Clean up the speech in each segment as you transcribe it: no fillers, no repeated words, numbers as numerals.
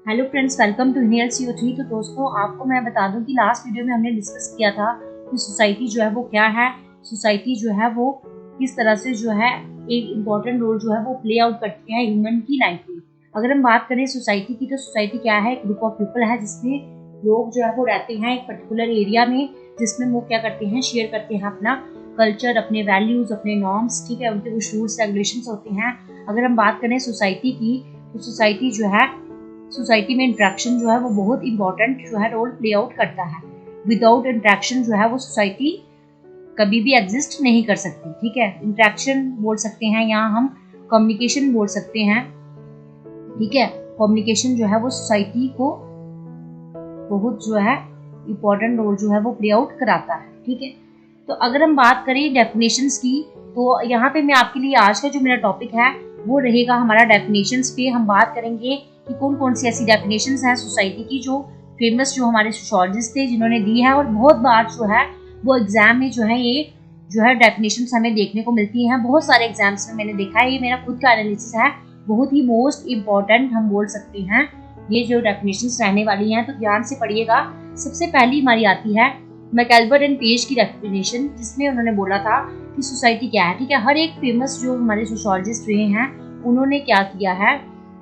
Hello friends, welcome to हिनियल CO3। तो दोस्तों, आपको मैं बता दूं कि लास्ट वीडियो में हमने डिस्कस किया था कि सोसाइटी जो है वो क्या है, सोसाइटी जो है वो किस तरह से जो है एक इम्पॉर्टेंट रोल जो है वो प्ले आउट करती है ह्यूमन की लाइफ में। अगर हम बात करें सोसाइटी की, तो सोसाइटी क्या है, एक ग्रुप ऑफ पीपल है जिसमें लोग जो है वो रहते हैं एक पर्टिकुलर एरिया में, जिसमें वो क्या करते हैं, शेयर करते हैं अपना कल्चर, अपने वैल्यूज, अपने नॉर्म्स, ठीक है, उनके कुछ रूल्स रेगुलेशंस होते हैं। अगर हम बात करें सोसाइटी की, तो सोसाइटी जो है, सोसाइटी में इंटरेक्शन जो है वो बहुत इंपॉर्टेंट जो है रोल प्ले आउट करता है। विदाउट इंटरेक्शन जो है वो सोसाइटी कभी भी एग्जिस्ट नहीं कर सकती, ठीक है। इंटरेक्शन बोल सकते हैं, यहाँ हम कम्युनिकेशन बोल सकते हैं, ठीक है। कम्युनिकेशन जो है वो सोसाइटी को बहुत जो है इम्पोर्टेंट रोल जो है वो प्ले आउट कराता है, ठीक है। तो अगर हम बात करें डेफिनेशंस की, तो यहाँ पे मैं आपके लिए आज का जो मेरा टॉपिक है वो रहेगा हमारा डेफिनेशंस पे। हम बात करेंगे कि कौन कौन सी ऐसी डेफिनेशंस हैं सोसाइटी की जो फेमस जो हमारे सोशियोलॉजिस्ट थे जिन्होंने दी है, और बहुत बार जो है वो एग्जाम में जो है ये जो है डेफिनेशंस हमें देखने को मिलती हैं। बहुत सारे एग्जाम्स में मैंने देखा है, ये मेरा खुद का एनालिसिस है, बहुत ही मोस्ट इम्पॉर्टेंट हम बोल सकते हैं ये जो डेफिनेशंस रहने वाली हैं, तो ध्यान से पढ़िएगा। सबसे पहली हमारी आती है मैकएल्बर एंड पेज की डेफिनेशन, जिसमें उन्होंने बोला था कि सोसाइटी क्या है, ठीक है। हर एक फेमस जो हमारे सोशियोलॉजिस्ट रहे हैं उन्होंने क्या किया है,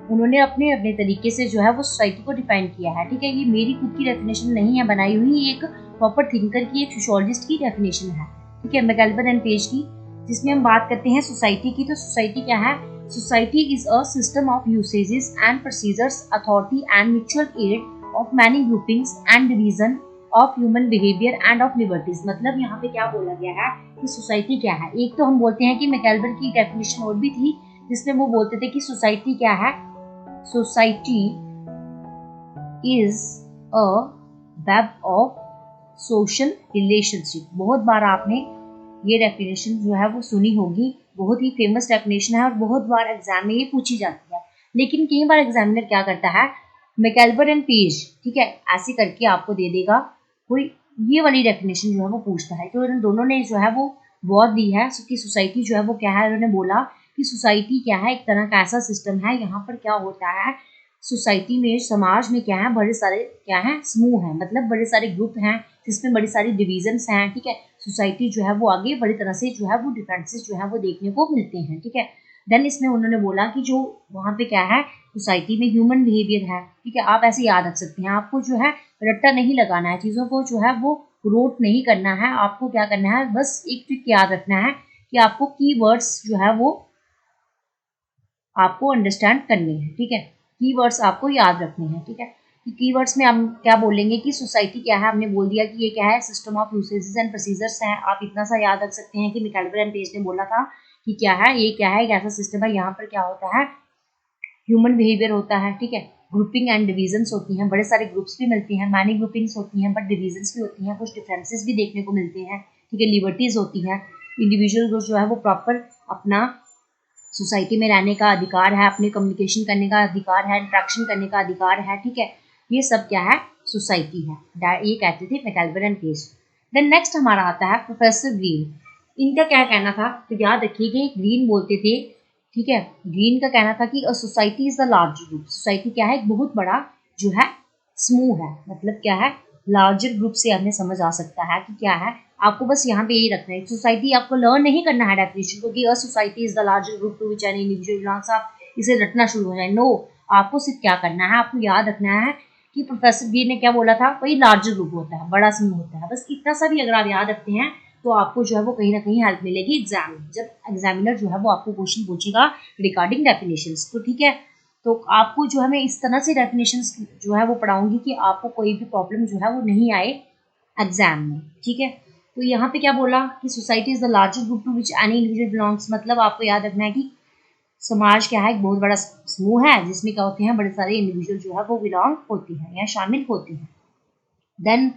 उन्होंने अपने अपने तरीके से जो है वो सोसाइटी को डिफाइन किया है, ठीक है। ये मेरी खुद की डेफिनेशन नहीं है बनाई हुई, ये एक प्रॉपर थिंकर की, एक सोशियोलॉजिस्ट की डेफिनेशन है, ठीक है, मैकएल्बर एंड पेज की, जिसमें हम बात करते हैं सोसाइटी की। तो सोसाइटी क्या है, society is a system of usages and procedures, authority and mutual aid of many groupings and division of human behavior and of liberties। मतलब यहाँ पे क्या बोला गया है कि सोसाइटी क्या है। एक तो हम बोलते हैं कि मैकएल्बर की डेफिनेशन और भी थी, जिसमें वो बोलते थे कि सोसाइटी क्या है, society is a web of social relationship. बहुत बार आपने ये डेफिनेशन जो है वो सुनी होगी, बहुत ही फेमस डेफिनेशन है और बहुत बार एग्जाम में ये पूछी जाती है। लेकिन कई बार एग्जामिनर क्या करता है, मैकएल्बर एंड पेज, ठीक है, ऐसे करके आपको दे देगा कोई ये वाली डेफिनेशन जो है वो पूछता है। तो इन दोनों ने जो है वो बहुत दी है कि सोसाइटी जो है वो क्या है। उन्होंने बोला कि सोसाइटी क्या है, एक तरह का ऐसा सिस्टम है, यहाँ पर क्या होता है सोसाइटी में, समाज में क्या है, बड़े सारे क्या है, समूह हैं, मतलब बड़े सारे ग्रुप हैं जिसमें बड़ी सारी डिविजन्स हैं, ठीक है। सोसाइटी जो है वो आगे बड़ी तरह से जो है वो डिफरेंसेस जो है वो देखने को मिलते हैं, ठीक है। देन इसमें उन्होंने बोला कि जो वहाँ पे क्या है, सोसाइटी में ह्यूमन बिहेवियर है, ठीक है। आप ऐसे याद रख सकते हैं, आपको जो है रट्टा नहीं लगाना है, चीज़ों को जो है वो रोट नहीं करना है, आपको क्या करना है, बस एक ट्रिक याद रखना है कि आपको कीवर्ड्स जो है वो आपको अंडरस्टैंड करने हैं, ठीक है। कीवर्ड्स आपको याद रखने हैं, ठीक है। कीवर्ड्स में हम क्या बोलेंगे कि सोसाइटी क्या है, हमने बोल दिया कि ये क्या है, system of usages and procedures है। आप इतना सा याद रख सकते हैं कि मैकएल्बर एंड पेज ने बोला था कि क्या है, ये क्या है, एक ऐसा सिस्टम है, यहाँ पर क्या होता है, ह्यूमन बिहेवियर होता है, ठीक है। ग्रुपिंग एंड डिविजन्स होती हैं, बड़े सारे ग्रुप्स भी मिलती हैं, मैनी ग्रुपिंग्स होती हैं, बट डिविजन्स भी होती हैं, कुछ डिफरेंसेस भी देखने को मिलते हैं, ठीक है। लिबर्टीज होती हैं, इंडिविजुअल को जो है वो प्रॉपर अपना सोसाइटी में रहने का अधिकार है, अपने कम्युनिकेशन करने का अधिकार है, इंट्रैक्शन करने का अधिकार है, ठीक है। ये सब क्या है, सोसाइटी है, ये कहते थे मैकएल्बर एंड पेज। देन नेक्स्ट हमारा आता है प्रोफेसर ग्रीन। इनका क्या कहना था, तो याद रखिए, ग्रीन बोलते थे, ठीक है। ग्रीन का कहना था कि a society is the large group. Society क्या है, एक बहुत बड़ा जो है समूह है, मतलब क्या है, लार्जर ग्रुप से हमें समझ आ सकता है कि क्या है। आपको बस यहाँ पे यही रखना है, सोसाइटी आपको लर्न नहीं करना है डेफिनेशन को कि a society is the larger group to which an individual belongs, आप इसे रटना शुरू हो जाए। नो, आपको सिर्फ क्या करना है, आपको याद रखना है कि प्रोफेसर ग्रीन ने क्या बोला था, वही लार्जर ग्रुप होता है, बड़ा समूह होता है। बस इतना सा भी अगर आप याद रखते हैं तो आपको जो है वो कहीं ना कहीं हेल्प मिलेगी एग्जाम में, जब एग्जामिनर जो है वो आपको क्वेश्चन पूछेगा रिगार्डिंग डेफिनेशंस, तो ठीक है। तो आपको जो है मैं इस तरह से डेफिनेशंस जो है वो पढ़ाऊंगी कि आपको कोई भी प्रॉब्लम जो है वो नहीं आए एग्जाम में, ठीक है। तो यहाँ पे क्या बोला कि society is the largest group to which any individual belongs, मतलब आपको याद रखना है कि समाज क्या है, एक बहुत बड़ा समूह है जिसमें क्या होते हैं, बड़े सारे इंडिविजुअल जो है वो बिलोंग होती हैं या शामिल होती हैं। देन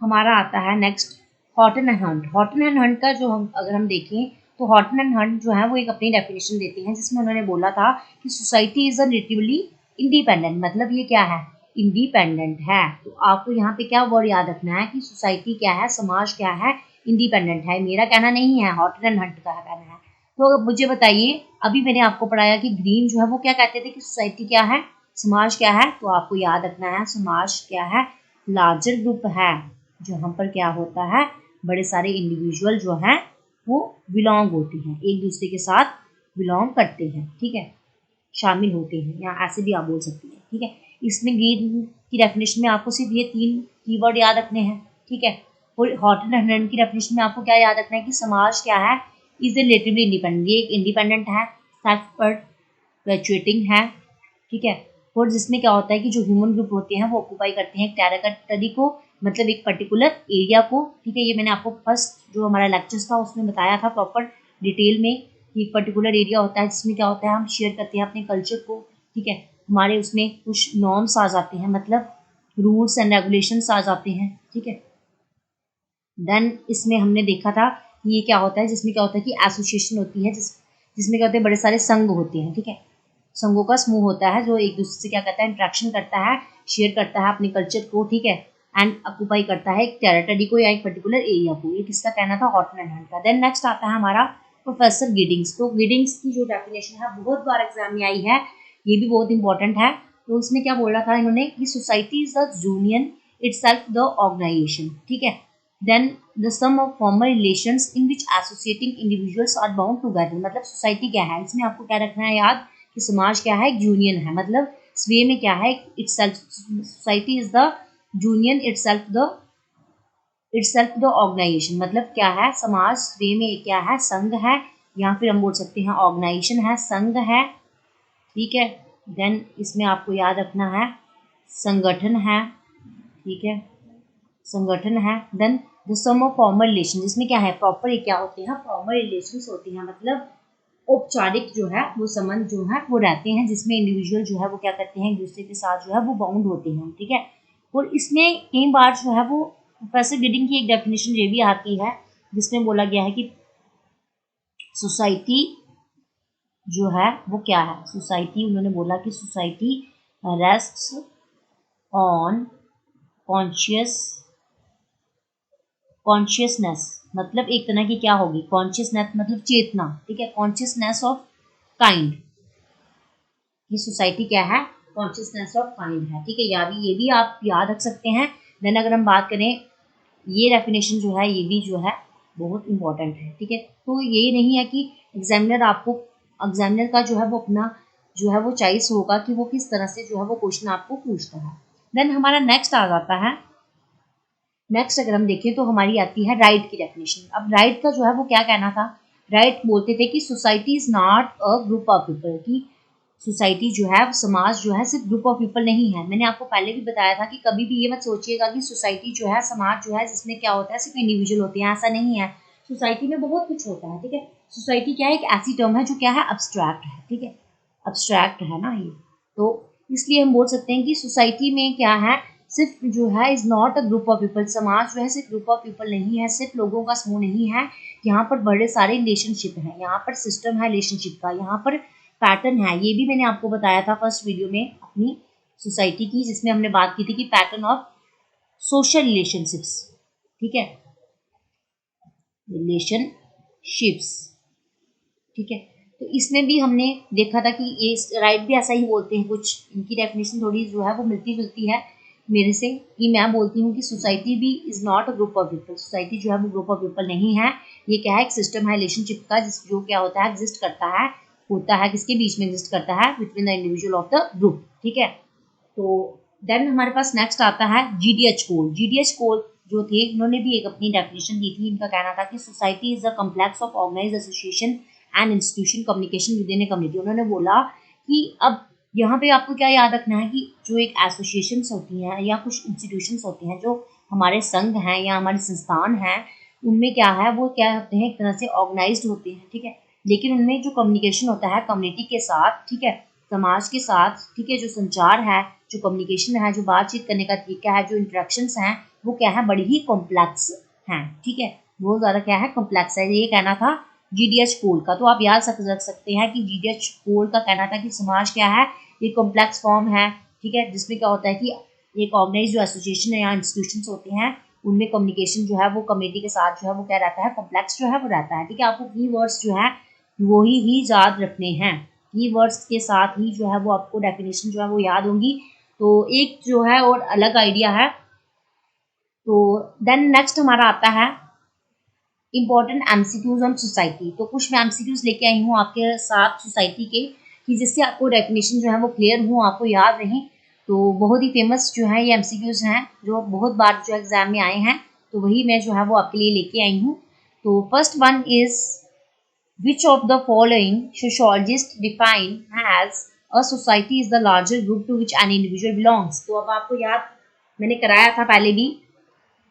हमारा आता है next Horton and Hunt. Horton and Hunt का जो हम अगर हम देखें तो हॉटन एंड हंट जो है वो एक अपनी डेफिनेशन देते हैं, जिसमें उन्होंने बोला था कि society is a relatively independent, मतलब ये क्या है, इंडिपेंडेंट है। तो आपको यहाँ पे क्या वर्ड याद रखना है कि सोसाइटी क्या है, समाज क्या है, इंडिपेंडेंट है। मेरा कहना नहीं है, हॉटन एंड हंट का कहना है। तो मुझे बताइए, अभी मैंने आपको पढ़ाया कि ग्रीन जो है वो क्या कहते थे कि सोसाइटी क्या है, समाज क्या है, तो आपको याद रखना है समाज क्या है, लार्जर ग्रुप है, जहाँ पर क्या होता है बड़े सारे इंडिविजुअल जो हैं वो बिलोंग होते हैं, एक दूसरे के साथ बिलोंग करते हैं, ठीक है, शामिल होते हैं, या ऐसे भी आप बोल सकते हैं, ठीक है। इसमें ग्रीन की डेफिनेशन में आपको सिर्फ ये 3 कीवर्ड याद रखने हैं, ठीक है। और हॉटन हंड्रेड की डेफिनेशन में आपको क्या याद रखना है कि समाज क्या है, इज रिलेटिवली इंडिपेंडेंट, ये एक इंडिपेंडेंट है, सेल्फ परपेचुएटिंग है, ठीक है। और जिसमें क्या होता है कि जो ह्यूमन ग्रुप होते हैं वो ऑक्यूपाई करते हैं एक टेरिटरी को, मतलब एक पर्टिकुलर एरिया को, ठीक है। ये मैंने आपको फर्स्ट जो हमारा लेक्चर्स था उसमें बताया था प्रॉपर डिटेल में कि एक पर्टिकुलर एरिया होता है जिसमें क्या होता है हम शेयर करते हैं अपने कल्चर को, ठीक है। हमारे उसमें कुछ नॉर्म्स आ जाते हैं, मतलब रूल्स एंड रेगुलेशंस आ जाते हैं, ठीक है। देन इसमें हमने देखा था कि ये क्या होता है, जिसमें क्या होता है कि एसोसिएशन होती है, जिसमें क्या होते हैं बड़े सारे संघ होते हैं, ठीक है। संघों का समूह होता है जो एक दूसरे से क्या करता है, इंट्रैक्शन करता है, शेयर करता है अपने कल्चर को, ठीक है, एंड ऑक्यूपाई करता है एक टेरिटरी को या एक पर्टिकुलर एरिया को। ये किसका कहना था, हॉटन एंड हंट का। देन नेक्स्ट आता है हमारा प्रोफेसर गिडिंग्स। तो गिडिंग्स की जो डेफिनेशन है बहुत बार एग्जाम में आई है, ये भी बहुत इंपॉर्टेंट है। तो उसमें क्या बोला था इन्होंने कि society is the union itself the organisation, ठीक है। Then the sum of formal relations in which associating individuals are bound together. मतलब सोसाइटी क्या है, इसमें आपको क्या रखना है याद कि समाज क्या है, यूनियन है, मतलब स्वे में क्या है, itself, society is the union itself the organisation, मतलब क्या है समाज स्वे में क्या है, संघ है, या फिर हम बोल सकते हैं ऑर्गेनाइजेशन है, संघ है, ठीक है। देन इसमें आपको याद रखना है संगठन है, ठीक है, संगठन है। Then the sum of formal relation, जिसमें क्या है प्रॉपर क्या होते हैं, फॉर्मल रिलेशंस होती हैं, मतलब औपचारिक जो है वो संबंध जो है वो रहते हैं, जिसमें इंडिविजुअल जो है वो क्या करते हैं एक दूसरे के साथ जो है वो बाउंड होते हैं, ठीक है। और इसमें कई बार जो है वो प्रोफेसर गिडिंग की एक डेफिनेशन ये भी आती है जिसमें बोला गया है कि सोसाइटी जो है वो क्या है, सोसाइटी उन्होंने बोला कि society rests on conscious consciousness, मतलब एक तरह की क्या होगी कॉन्शियसनेस, मतलब चेतना, ठीक है, कॉन्शियसनेस ऑफ काइंड, ये सोसाइटी क्या है, कॉन्शियसनेस ऑफ काइंड है, ठीक है। ये भी आप याद रख सकते हैं। देन अगर हम बात करें, ये डेफिनेशन जो है ये भी जो है बहुत इंपॉर्टेंट है, ठीक है। तो ये नहीं है कि एग्जामिनर का जो है वो अपना जो है वो चॉइस होगा कि वो किस तरह से जो है वो क्वेश्चन आपको पूछता है। देन हमारा नेक्स्ट आ जाता है, नेक्स्ट अगर हम देखें तो हमारी आती है राइट की डेफिनेशन। अब राइट का जो है वो क्या कहना था, राइट बोलते थे कि society is not a group of people, की सोसाइटी जो है समाज जो है सिर्फ ग्रुप ऑफ पीपल नहीं है। मैंने आपको पहले भी बताया था कि कभी भी ये मत सोचिएगा कि सोसाइटी जो है समाज जो है जिसमें क्या होता है सिर्फ इंडिविजुअल होते हैं, ऐसा नहीं है। सोसाइटी में बहुत कुछ होता है, ठीक है। सोसाइटी क्या है, एक ऐसी टर्म है जो क्या है अब्स्ट्रैक्ट है, ठीक है, अब्स्ट्रैक्ट है ना ये। तो इसलिए हम बोल सकते हैं कि सोसाइटी में क्या है, सिर्फ जो है is not a group of people, समाज जो है सिर्फ ग्रुप ऑफ पीपल नहीं है, सिर्फ लोगों का समूह नहीं है। यहाँ पर बड़े सारे रिलेशनशिप है, यहाँ पर सिस्टम है रिलेशनशिप का, यहाँ पर पैटर्न है। ये भी मैंने आपको बताया था फर्स्ट वीडियो में अपनी सोसाइटी की, जिसमें हमने बात की थी कि पैटर्न ऑफ सोशल रिलेशनशिप्स, ठीक है, रिलेशनशिप्स, ठीक है। तो इसमें भी हमने देखा था कि ये राइट भी ऐसा ही बोलते हैं, कुछ इनकी डेफिनेशन थोड़ी जो है वो मिलती जुलती है मेरे से, कि मैं बोलती हूँ कि सोसाइटी भी is not a group of people, society जो है वो ग्रुप ऑफ पीपल नहीं है, ये क्या है एक सिस्टम है रिलेशनशिप का, जो क्या होता है एग्जिस्ट करता है, होता है किसके बीच में एग्जिस्ट करता है, between the individual of the group, ठीक है। तो देन हमारे पास नेक्स्ट आता है जीडीएच कोड। जीडीएच कोड जो थे इन्होंने भी एक अपनी डेफिनेशन दी थी। इनका कहना था कि society is a complex of organised association and institution communication within a community. उन्होंने बोला कि अब यहाँ पे आपको क्या याद रखना है कि जो एक एसोसिएशंस होती हैं या कुछ इंस्टीट्यूशंस होते हैं, जो हमारे संघ हैं या हमारे संस्थान हैं, उनमें क्या है वो क्या होते हैं एक तरह से ऑर्गेनाइज्ड होते हैं, ठीक है। लेकिन उनमें जो कम्युनिकेशन होता है कम्युनिटी के साथ, ठीक है, समाज के साथ, ठीक है, जो संचार है, जो कम्युनिकेशन है, जो बातचीत करने का तरीका है, जो इंटरेक्शंस हैं, वो क्या है बड़ी ही कॉम्प्लेक्स हैं, ठीक है, बहुत ज़्यादा क्या है कॉम्प्लेक्स है। ये कहना था जीडीएच कोल का। तो आप याद रख सकते हैं कि जीडीएच कोल का कहना था कि समाज क्या है, ये कॉम्प्लेक्स फॉर्म है, ठीक है, जिसमें क्या होता है कि एक ऑर्गेनाइज जो एसोसिएशन है या इंस्टीट्यूशंस होते हैं, उनमें कम्युनिकेशन जो है वो कम्युनिटी के साथ जो है वो क्या रहता है, कॉम्प्लेक्स जो है वो रहता है, ठीक है। आपको की वर्ड्स जो है वो ही याद रखने हैं, कीवर्ड्स के साथ ही जो है वो आपको डेफिनेशन जो है वो याद होंगी। तो एक जो है और अलग आइडिया है। तो देन नेक्स्ट हमारा आता है इम्पोर्टेंट एमसीक्यूज ऑन सोसाइटी। तो कुछ मैं एमसीक्यूज लेके आई हूँ आपके साथ सोसाइटी के, कि जिससे आपको डेफिनेशन जो है वो क्लियर हो, आपको याद रहे। तो बहुत ही फेमस जो है ये एमसीक्यूज हैं जो बहुत बार जो एग्जाम में आए हैं, तो वही मैं जो है वो आपके लिए लेके आई हूँ। तो first one is which of the following sociologist define has a society is the larger group to which an individual belongs. तो अब आपको याद मैंने कराया था पहले भी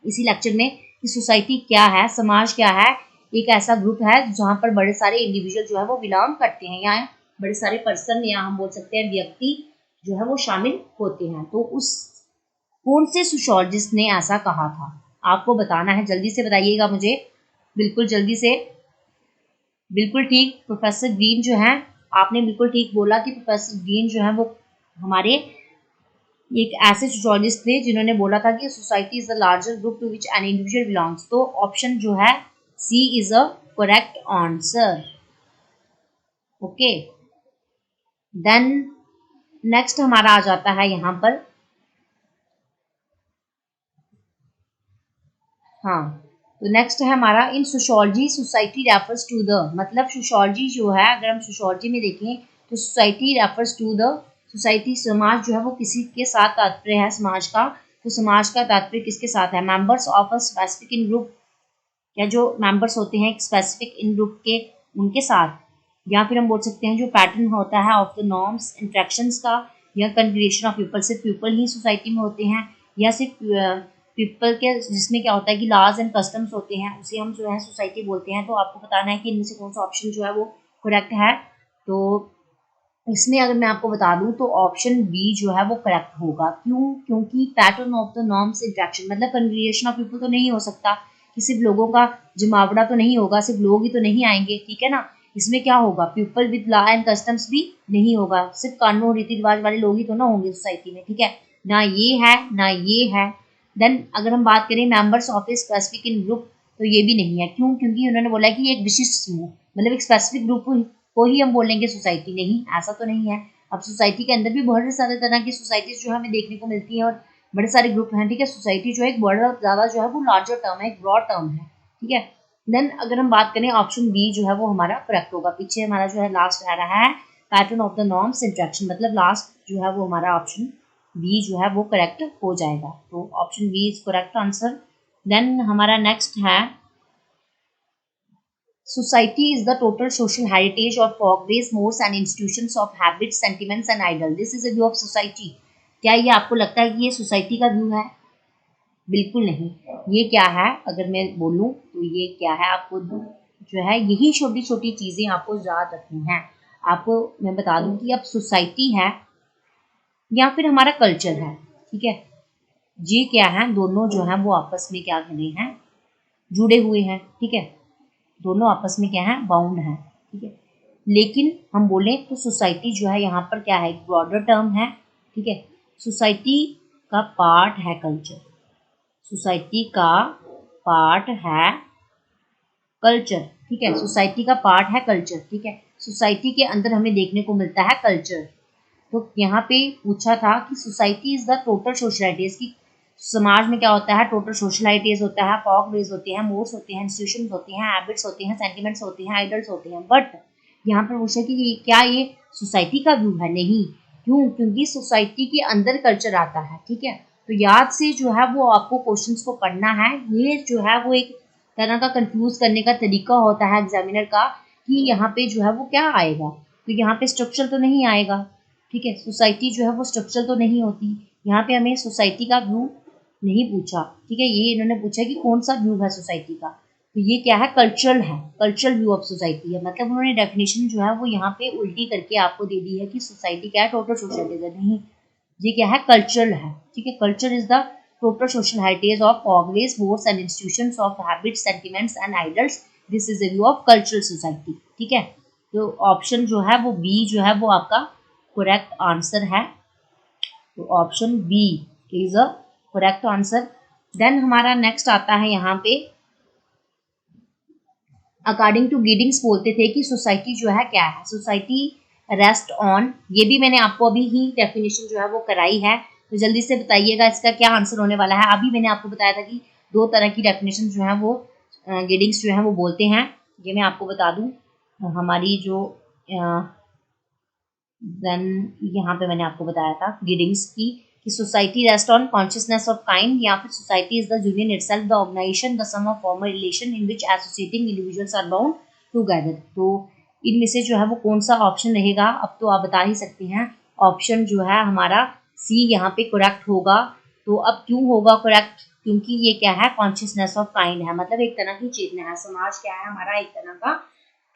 इसी लेक्चर में कि सोसाइटी क्या है, समाज क्या है। एक ऐसा ग्रुप है जहाँ पर बड़े सारे इंडिविजुअल जो है वो बिलोंग करते हैं, या बड़े सारे पर्सन या हम बोल सकते हैं व्यक्ति जो है वो शामिल होते हैं। तो उस कौन से सोशोलॉजिस्ट ने ऐसा कहा था, आपको बताना है। जल्दी से बताइएगा मुझे, बिल्कुल जल्दी से। बिल्कुल ठीक, प्रोफेसर ग्रीन जो है, आपने बिल्कुल ठीक बोला कि प्रोफेसर ग्रीन जो है वो हमारे एक ऐसे सोशोलॉजिस्ट थे जिन्होंने बोला था कि society is the larger group to which an individual belongs. तो ऑप्शन जो है C is a correct answer. Okay, then next हमारा आ जाता है यहाँ पर, हाँ, तो नेक्स्ट है हमारा in sociology society refers to the, मतलब सोशोलॉजी जो है अगर हम सोशोलॉजी में देखें तो society refers to the, society समाज जो है वो किसी के साथ तात्पर्य है समाज का। तो समाज का तात्पर्य किसके साथ है, members of a specific in group, या जो मेंबर्स होते हैं एक स्पेसिफिक इन ग्रुप के उनके साथ, या फिर हम बोल सकते हैं जो पैटर्न होता है ऑफ द नॉर्म्स इंट्रैक्शंस का, या कन्ग्रीगेशन ऑफ पीपल, सिर्फ पीपल ही सोसाइटी में होते हैं, या सिर्फ पीपल के जिसमें क्या होता है कि लॉज एंड कस्टम्स होते हैं, उसे हम जो है सोसाइटी बोलते हैं। तो आपको बताना है कि इनमें से कौन सा ऑप्शन जो है वो करेक्ट है। तो इसमें अगर मैं आपको बता दूं तो ऑप्शन बी जो है वो करेक्ट होगा। क्यों, क्योंकि pattern of the norms interaction मतलब कन्ग्रीगेशन ऑफ पीपल तो नहीं हो सकता कि सिर्फ लोगों का जमावड़ा तो नहीं होगा, सिर्फ लोग ही तो नहीं आएंगे, ठीक है ना। इसमें क्या होगा, people with law and customs भी नहीं होगा, सिर्फ कानून रीति रिवाज वाले लोग ही तो ना होंगे सोसाइटी में, ठीक है ना। ये है ना ये है। देन अगर हम बात करें members of a specific in group, तो ये भी नहीं है। क्यों, क्योंकि उन्होंने बोला कि एक विशिष्ट समूह, मतलब एक स्पेसिफिक ग्रुप को ही हम बोलेंगे सोसाइटी, नहीं ऐसा तो नहीं है। अब सोसाइटी के अंदर भी बहुत सारे तरह की सोसाइटीज जो हमें देखने को मिलती हैं और बड़े सारे ग्रुप हैं, ठीक है। सोसाइटी जो है एक बड़ा ज़्यादा जो है वो लार्जर टर्म है, एक ब्रॉड टर्म है, ठीक है। देन अगर हम बात करें ऑप्शन बी जो है वो हमारा करेक्ट होगा। पीछे हमारा जो है लास्ट आ रहा है pattern of the norms interaction, मतलब लास्ट जो है वो हमारा ऑप्शन बी जो है वो करेक्ट हो जाएगा। तो option B is correct answer. Then हमारा नेक्स्ट है society is the total social heritage of folkways, modes and institutions of habits, sentiments and ideals. This is a view of society. क्या ये आपको लगता है कि ये सोसाइटी का व्यू है? बिल्कुल नहीं। ये क्या है, अगर मैं बोलूं तो ये क्या है, आपको जो है यही छोटी छोटी चीजें आपको याद रखनी है। आपको मैं बता दूं कि अब सोसाइटी है या फिर हमारा कल्चर है, ठीक है। ये क्या है, दोनों जो है वो आपस में क्या कर रहे हैं, जुड़े हुए हैं, ठीक है। दोनों आपस में क्या है, बाउंड है, ठीक है। लेकिन हम बोलें तो सोसाइटी जो है यहाँ पर क्या है, एक ब्रॉडर टर्म है, ठीक है। सोसाइटी का पार्ट है कल्चर, सोसाइटी का पार्ट है कल्चर, ठीक है। सोसाइटी का पार्ट है कल्चर, ठीक है। सोसाइटी के अंदर हमें देखने को मिलता है कल्चर। तो यहाँ पे पूछा था कि सोसाइटी इज द टोटल सोशलाइटीज, की समाज में क्या होता है, टोटल सोशलाइटीज होता है, फॉक वेज होते हैं, मोड्स होते हैं, इंस्टीट्यूशन होते हैं, हैबिट्स होते हैं, सेंटिमेंट्स होते हैं, आइडल्स होते हैं। बट यहाँ पर पूछा कि क्या ये सोसाइटी का व्यू है? नहीं। क्यों, क्योंकि सोसाइटी के अंदर कल्चर आता है, ठीक है। तो याद से जो है वो आपको क्वेश्चंस को पढ़ना है। ये जो है वो एक तरह का कंफ्यूज करने का तरीका होता है एग्जामिनर का, कि यहाँ पे जो है वो क्या आएगा। तो यहाँ पे स्ट्रक्चर तो नहीं आएगा, ठीक है। सोसाइटी जो है वो स्ट्रक्चर तो नहीं होती। यहाँ पे हमें सोसाइटी का व्यू नहीं पूछा, ठीक है। ये इन्होंने पूछा कि कौन सा व्यू है सोसाइटी का, तो ये क्या है, कल्चरल है, कल्चरल व्यू ऑफ सोसाइटी है। मतलब उन्होंने डेफिनेशन जो है वो यहाँ पे उल्टी करके आपको दे दी है कि सोसाइटी क्या है, टोटल सोसाइटी है, नहीं। ये क्या है, कल्चरल है, ठीक है। Culture is the total social heritage of organised modes and institutions of habits, sentiments and ideals. This is a view of cultural society, ठीक है। तो ऑप्शन जो है वो बी जो है वो आपका करेक्ट आंसर है। तो option B is a correct answer. Then हमारा नेक्स्ट आता है यहाँ पे, अकॉर्डिंग टू गिडिंग्स बोलते थे कि सोसाइटी जो है क्या है, सोसाइटी रेस्ट ऑन, ये भी मैंने आपको अभी ही डेफिनेशन जो है वो कराई है, तो जल्दी से बताइएगा इसका क्या आंसर होने वाला है। अभी मैंने आपको बताया था कि 2 तरह की डेफिनेशन जो है वो गिडिंग्स जो है वो बोलते हैं। ये मैं आपको बता दूं, हमारी जो देन यहाँ पे मैंने आपको बताया था गिडिंग्स की कि society rest on consciousness of kind, या फिर society is the union itself, the organisation, the sum of formal relation in which associating individuals are bound together. तो इनमें से जो है वो कौन सा ऑप्शन रहेगा, अब तो आप बता ही सकते हैं। ऑप्शन जो है हमारा सी यहाँ पे करेक्ट होगा। तो अब क्यों होगा करेक्ट, क्योंकि ये क्या है, कॉन्शियसनेस ऑफ काइंड है, मतलब एक तरह की चेतना है। समाज क्या है हमारा, एक तरह का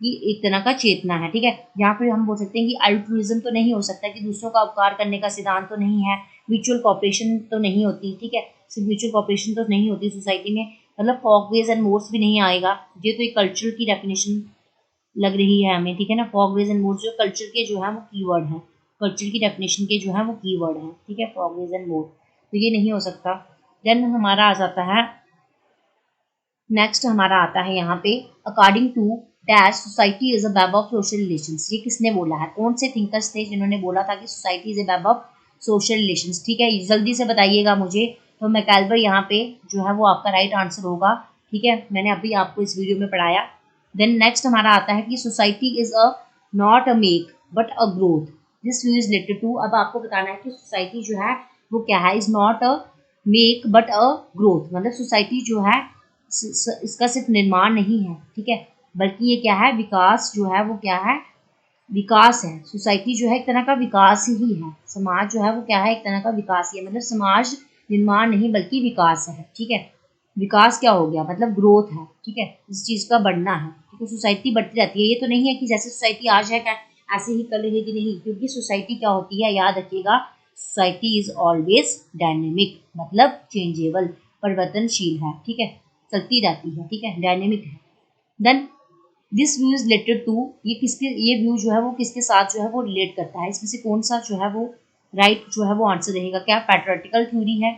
कि एक तरह का चेतना है, ठीक है। यहाँ पे हम बोल सकते हैं कि अल्ट्रुइज्म तो नहीं हो सकता, कि दूसरों का उपकार करने का सिद्धांत तो नहीं है। म्यूचुअल कॉपरेशन तो नहीं होती, ठीक है, सिर्फ म्यूचुअल कॉपरेशन तो नहीं होती सोसाइटी में, मतलब फॉकवेज एंड मोड्स भी नहीं आएगा। ये तो एक कल्चर की डेफिनेशन लग रही है हमें, ठीक है ना। फॉकवेज एंड मोड्स जो कल्चर के जो है वो कीवर्ड है, कल्चर की डेफिनेशन के जो है वो कीवर्ड है, ठीक है, फॉकवेज एंड मोड, तो ये नहीं हो सकता। देन हमारा आ जाता है नेक्स्ट, हमारा आता है यहाँ पे according to dash society is a web of social relations. ये किसने बोला है, कौन से थिंकर्स थे जिन्होंने बोला था कि society is a web of social relations, ठीक है, जल्दी से बताइएगा मुझे। तो मैकल्बर यहाँ पे जो है वो आपका राइट आंसर होगा, ठीक है, मैंने अभी आपको इस वीडियो में पढ़ाया। देन नेक्स्ट हमारा आता है कि society is a not a make but a growth, this view is related to. अब आपको बताना है कि सोसाइटी जो है वो क्या है, is not a make but a growth, मतलब सोसाइटी जो है इसका सिर्फ निर्माण नहीं है, ठीक है, बल्कि ये क्या है, विकास जो है वो क्या है, विकास है। सोसाइटी जो है एक तरह का विकास ही है, समाज जो है वो क्या है, एक तरह का विकास ही है, मतलब समाज निर्माण नहीं बल्कि विकास है, ठीक है। विकास क्या हो गया, मतलब ग्रोथ है, ठीक है, इस चीज का बढ़ना है, ठीक है। सोसाइटी बढ़ती रहती है, ये तो नहीं है कि जैसे सोसाइटी आज है क्या ऐसे ही कल रहेगी, नहीं, क्योंकि सोसाइटी क्या होती है, याद रखिएगा, सोसाइटी इज ऑलवेज डायनेमिक, मतलब चेंजेबल, परिवर्तनशील है, ठीक है, चलती रहती है, ठीक है, डायनेमिक है। Then this view is related to, ये व्यू जो है वो किसके साथ जो है वो रिलेट करता है, इसमें से कौन सा जो है वो राइट जो है वो आंसर रहेगा। क्या पैट्रियटिकल थ्योरी है,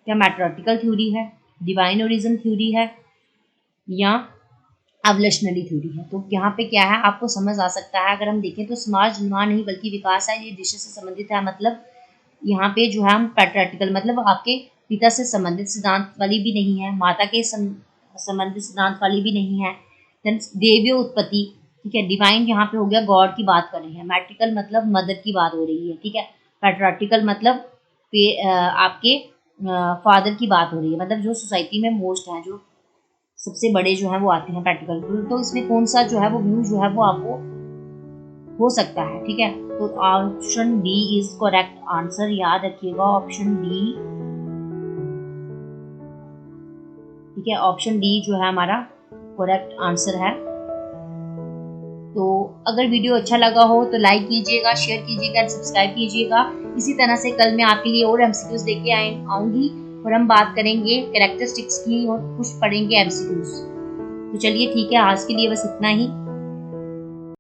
क्या मैट्रियटिकल थ्योरी है, डिवाइन ओरिजिन थ्योरी है, या एवोल्यूशनरी थ्योरी है। तो यहाँ पे क्या है आपको समझ आ सकता है, अगर हम देखें तो समाज निर्माण नहीं बल्कि विकास है, ये दिशा से संबंधित है, मतलब यहाँ पे जो है हम पैट्रियटिकल मतलब आपके पिता से संबंधित सिद्धांत वाली भी नहीं है, माता के संबंधित सिद्धांत वाली भी नहीं है। देन देवीय उत्पत्ति, ठीक है, डिवाइन यहाँ पे हो गया गॉड की बात कर रहे हैं, मैट्रिकल मतलब मदर की बात हो रही है, ठीक है, पैट्रियटिकल मतलब आपके फादर की बात हो रही है, मतलब जो सोसाइटी में मोस्ट है, जो सबसे बड़े जो है वो आते हैं प्रैक्टिकल। तो इसमें कौन सा जो है वो व्यू जो है वो आपको हो सकता है, ठीक है। तो option D is correct answer, याद रखिएगा ऑप्शन डी, ठीक है, ऑप्शन डी जो है हमारा करेक्ट आंसर है। तो अगर वीडियो अच्छा लगा हो तो लाइक कीजिएगा, शेयर कीजिएगा, सब्सक्राइब कीजिएगा। इसी तरह से कल मैं आपके लिए और एमसीक्यूज लेके आऊंगी और हम बात करेंगे कैरेक्टरिस्टिक्स की और कुछ पढ़ेंगे एमसीक्यूज। तो चलिए ठीक है, आज के लिए बस इतना ही।